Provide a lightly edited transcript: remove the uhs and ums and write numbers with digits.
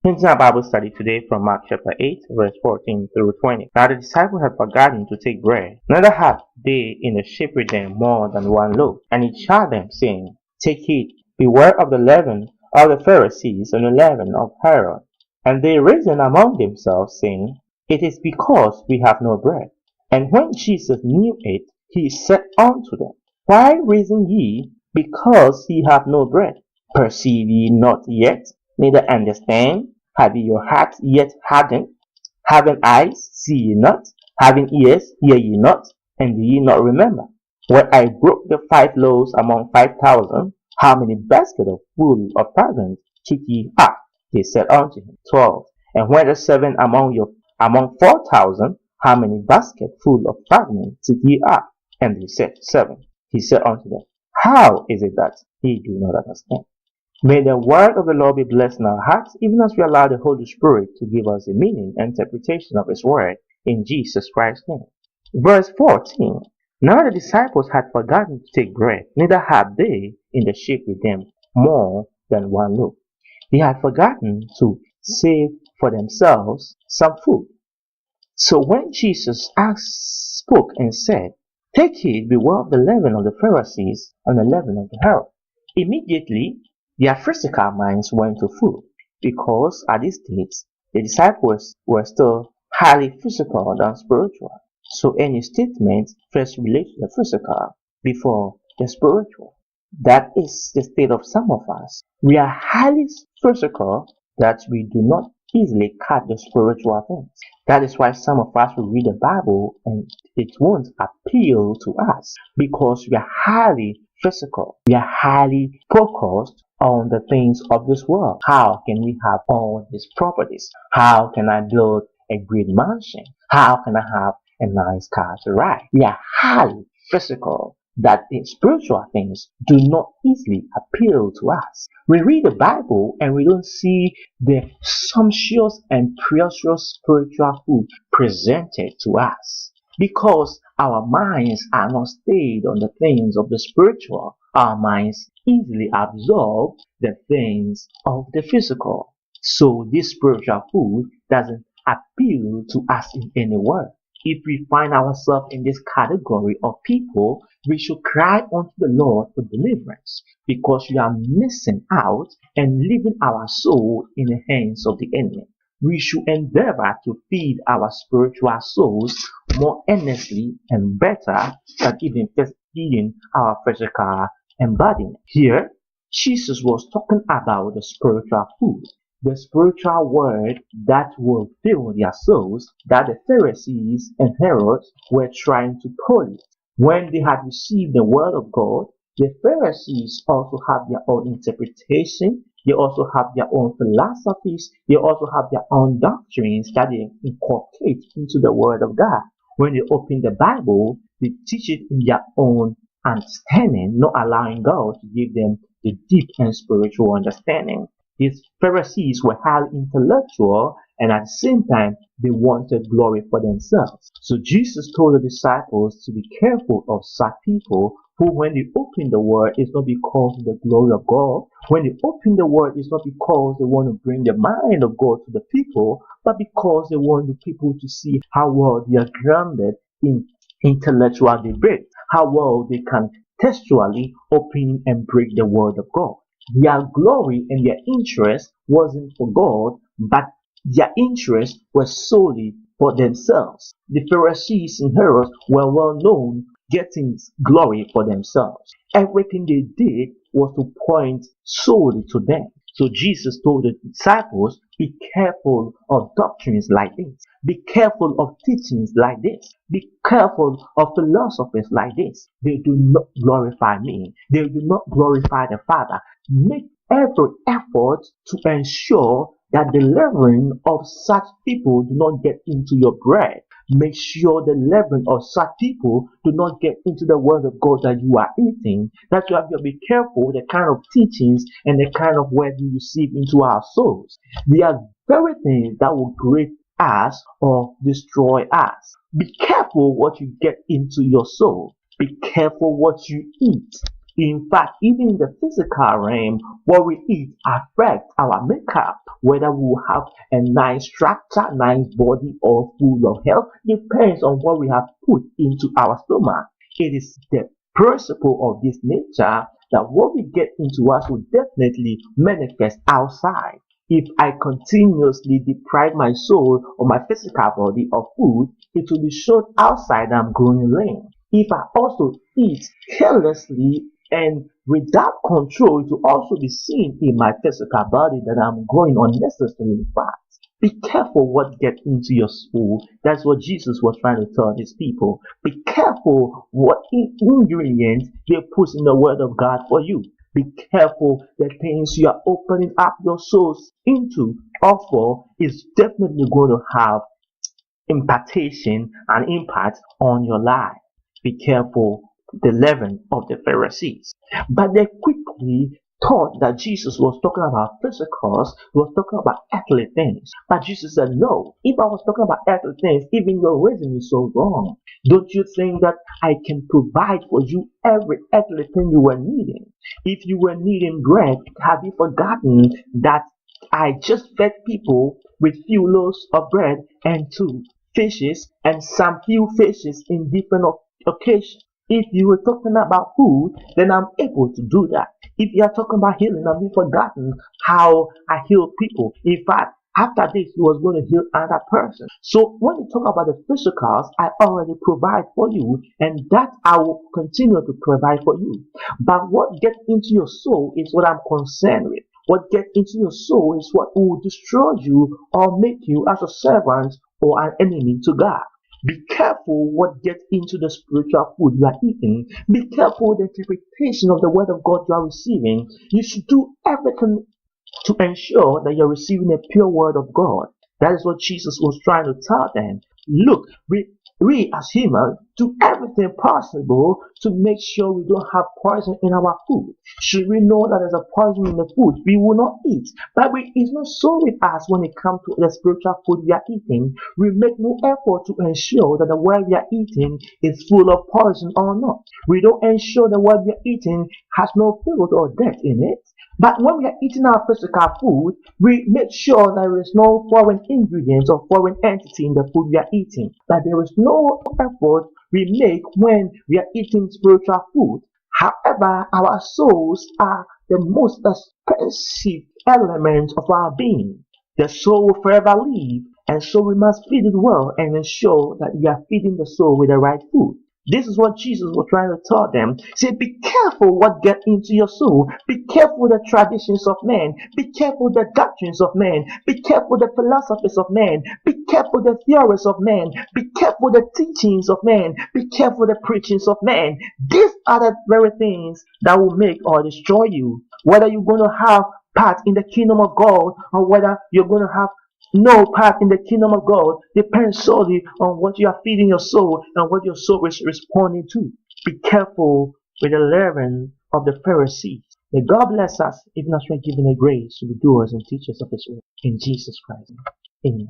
Into our Bible study today from Mark chapter 8, verse 14 through 20. Now the disciples had forgotten to take bread, neither had they in the ship with them more than one loaf. And he charged them, saying, Take heed, beware of the leaven of the Pharisees and the leaven of Herod. And they reasoned among themselves, saying, It is because we have no bread. And when Jesus knew it, he said unto them, Why reason ye, because ye have no bread? Perceive ye not yet, neither understand? Have ye your hearts yet hardened? Having eyes, see ye not? Having ears, hear ye not? And do ye not remember? When I broke the 5 loaves among 5,000, how many baskets full of fragments took ye up? They said unto him, 12. And when the 7 among 4,000, how many baskets full of fragments took ye up? And they said, 7. He said unto them, How is it that ye do not understand? May the word of the Lord be blessed in our hearts, even as we allow the Holy Spirit to give us the meaning and interpretation of His word in Jesus Christ's name. Verse 14. Now the disciples had forgotten to take bread, neither had they in the ship with them more than one loaf. They had forgotten to save for themselves some food. So when Jesus spoke and said, Take heed, beware of the leaven of the Pharisees and the leaven of the Herod, immediately their physical minds went to food, because at this stage the disciples were still highly physical than spiritual. So any statement first relates to the physical before the spiritual. That is the state of some of us. We are highly physical that we do not easily catch the spiritual things. That is why some of us will read the Bible and it won't appeal to us, because we are highly physical. We are highly focused on the things of this world. How can we have all these properties? How can I build a great mansion? How can I have a nice car to ride? We are highly physical that the spiritual things do not easily appeal to us. We read the Bible and we don't see the sumptuous and precious spiritual food presented to us, because our minds are not stayed on the things of the spiritual. Our minds easily absorb the things of the physical. So this spiritual food doesn't appeal to us in any way. If we find ourselves in this category of people, we should cry unto the Lord for deliverance, because we are missing out and leaving our soul in the hands of the enemy. We should endeavor to feed our spiritual souls more earnestly and better than even feeding our physical embodiment. Here, Jesus was talking about the spiritual food, the spiritual word that will fill their souls, that the Pharisees and Herod were trying to pollute. When they had received the word of God, the Pharisees also have their own interpretation. They also have their own philosophies. They also have their own doctrines that they incorporate into the word of God. When they open the Bible, they teach it in their own understanding, not allowing God to give them the deep and spiritual understanding. These Pharisees were highly intellectual, and at the same time, they wanted glory for themselves. So Jesus told the disciples to be careful of such people who, when they open the word, it's not because of the glory of God. When they open the word, it's not because they want to bring the mind of God to the people, but because they want the people to see how well they are grounded in intellectual debate, how well they can textually open and break the word of God. Their glory and their interest wasn't for God, but their interest was solely for themselves. The Pharisees and Herod were well known getting glory for themselves. Everything they did was to point solely to them. So Jesus told the disciples, be careful of doctrines like this. Be careful of teachings like this. Be careful of philosophies like this. They do not glorify me. They do not glorify the Father. Make every effort to ensure that the leaven of such people do not get into your bread. Make sure the leaven of such people do not get into the word of God that you are eating. That's why we have to be careful the kind of teachings and the kind of word we receive into our souls. They are very things that will create us or destroy us. Be careful what you get into your soul. Be careful what you eat. In fact, even in the physical realm, what we eat affects our makeup. Whether we will have a nice structure, nice body, or full of health depends on what we have put into our stomach. It is the principle of this nature that what we get into us will definitely manifest outside. If I continuously deprive my soul or my physical body of food, it will be shown outside I'm growing lean. If I also eat carelessly and without control, it will also be seen in my physical body that I'm growing unnecessarily fat. Be careful what gets into your soul. That's what Jesus was trying to tell his people. Be careful what ingredients they put in the word of God for you. Be careful the things you are opening up your souls into or for is definitely going to have impartation and impact on your life. Be careful the leaven of the Pharisees. But they quickly thought that Jesus was talking about physicals, he was talking about earthly things. But Jesus said, no, if I was talking about earthly things, even your reason is so wrong. Don't you think that I can provide for you every earthly thing you were needing? If you were needing bread, have you forgotten that I just fed people with few loaves of bread and 2 fishes and some few fishes in different occasions? If you were talking about food, then I'm able to do that. If you are talking about healing, have you forgotten how I heal people? In fact, after this, he was going to heal another person. So when you talk about the physicals, I already provide for you, and that I will continue to provide for you. But what gets into your soul is what I'm concerned with. What gets into your soul is what will destroy you or make you as a servant or an enemy to God. Be careful what gets into the spiritual food you are eating. Be careful the interpretation of the word of God you are receiving. You should do everything to ensure that you're receiving a pure word of God. That is what Jesus was trying to tell them. Look, we as humans do everything possible to make sure we don't have poison in our food. Should we know that there's a poison in the food, we will not eat. But it's not so with us when it comes to the spiritual food we are eating. We make no effort to ensure that the word we are eating is full of poison or not. We don't ensure the word we are eating has no filth or dirt in it. But when we are eating our physical food, we make sure there is no foreign ingredients or foreign entity in the food we are eating. But there is no effort we make when we are eating spiritual food. However, our souls are the most expensive element of our being. The soul will forever live, and so we must feed it well and ensure that we are feeding the soul with the right food. This is what Jesus was trying to tell them. Say, be careful what gets into your soul. Be careful the traditions of men. Be careful the doctrines of men. Be careful the philosophies of men. Be careful the theories of men. Be careful the teachings of men. Be careful the preachings of men. These are the very things that will make or destroy you. Whether you're going to have part in the kingdom of God or whether you're going to have no part in the kingdom of God depends solely on what you are feeding your soul and what your soul is responding to. Be careful with the leaven of the Pharisees. May God bless us, even as we are given the grace to be doers and teachers of His word. In Jesus Christ. Amen.